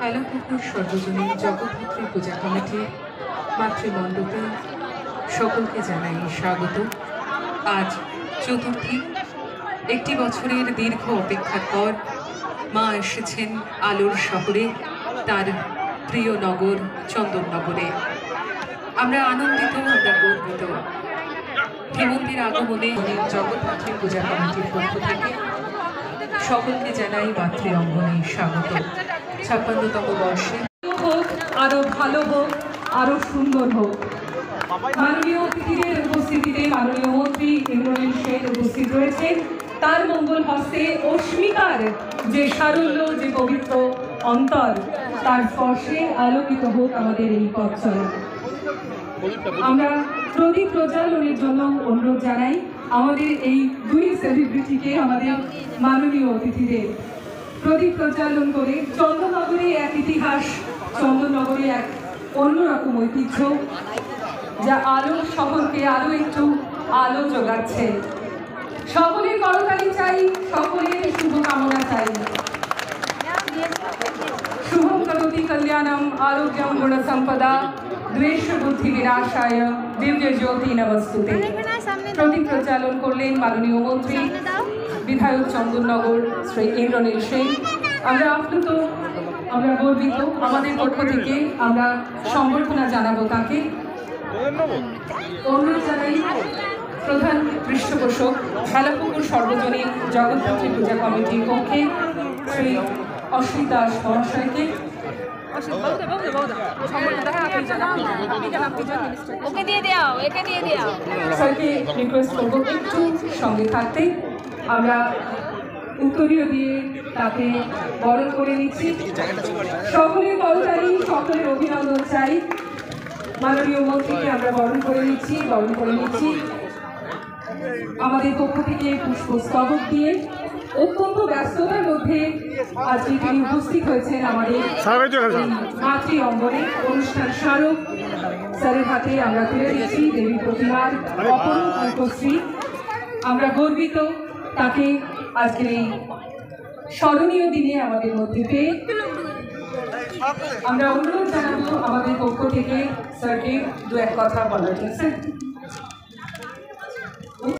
হেলাপুকুর সর্বজনীন জগদ্ধাত্রী পূজা কমিটি মাতৃমণ্ডপে সকলকে জানাই স্বাগত। আজ চতুর্থী, একটি বছরের দীর্ঘ অপেক্ষার পর মা এসেছেন আলোর শহরে, তার প্রিয় নগর চন্দননগরে। আমরা আনন্দিত, আমরা গর্বিত। হেমন্তের আগমনে জগদ্ধাত্রী পূজা কমিটির পক্ষ থেকে সকলকে জানাই মাতৃ অঙ্গনে স্বাগত। 56তম বর্ষে হোক, আরো ভালো হোক, আরো সুন্দর হোক। মাননীয় অতিথিদের উপস্থিতিতে মাননীয় মন্ত্রী ইন্দ্রনীল সেন উপস্থিত রয়েছেন। তার মঙ্গল হস্তে অস্মিকার যে সারল্য, যে পবিত্র অন্তর, তার স্পর্শে আলোকিত হোক আমাদের এই পথ চলা। আমরা প্রদীপ প্রজ্বালনের জন্য অনুরোধ জানাই আমাদের এই দুই সেলিব্রিটিকে, আমাদের মাননীয় অতিথিদের প্রদীপ প্রজ্বালন করে। চন্দননগরে এক ইতিহাস, চন্দননগরে এক অন্যরকম ঐতিহ্য, যা আলো শহরকে আরো একটু আলো যোগাচ্ছে। সকলের করতালি চাই, সকলের শুভকামনা চাই। শুভম করোতি কল্যাণম আরোগ্যম গুণ সম্পদা দ্বেষ বুদ্ধি বিনাশায় দিব্য জ্যোতি নমস্তুতে। প্রদীপ প্রজ্বালন করলেন মাননীয় মন্ত্রী বিধায়ক চন্দননগর শ্রী ইন্দ্রনীল সেন। আমরা আপ্লুত, আমরা গর্বিত। আমাদের পক্ষ থেকে আমরা সম্বর্ধনা জানাবো তাকে। অনুরোধ জানাই প্রধান পৃষ্ঠপোষক হেলাপুকুর সর্বজনীন জগদ্ধাত্রী পূজা কমিটির পক্ষে শ্রী অশ্বিত দাস মহাশয়কে। স্যারকে রিকোয়েস্ট করবো একটু সঙ্গে থাকতে। আমরা উত্তরীয় দিয়ে তাকে বরণ করে নিচ্ছি। সকলের করতালি, সকলের অভিনন্দন চাই। মাননীয় মন্ত্রীকে আমরা বরণ করে নিচ্ছি। আমাদের পক্ষ থেকে পুষ্পস্তবক দিয়ে অত্যন্ত ব্যস্ততার মধ্যে আজকে তিনি উপস্থিত হয়েছেন আমাদের মাতৃ অঙ্গনে। অনুষ্ঠান স্মারক স্যারের হাতে আমরা তুলে দিচ্ছি দেবী প্রতিমার অপরূপ রূপশ্রী। আমরা গর্বিত তাকে আজকের এই স্মরণীয় দিনে আমাদের মধ্যে পেয়ে। আমরা অনুরোধ জানাবো আমাদের পক্ষ থেকে স্যারকে দু এক কথা বলার জন্য।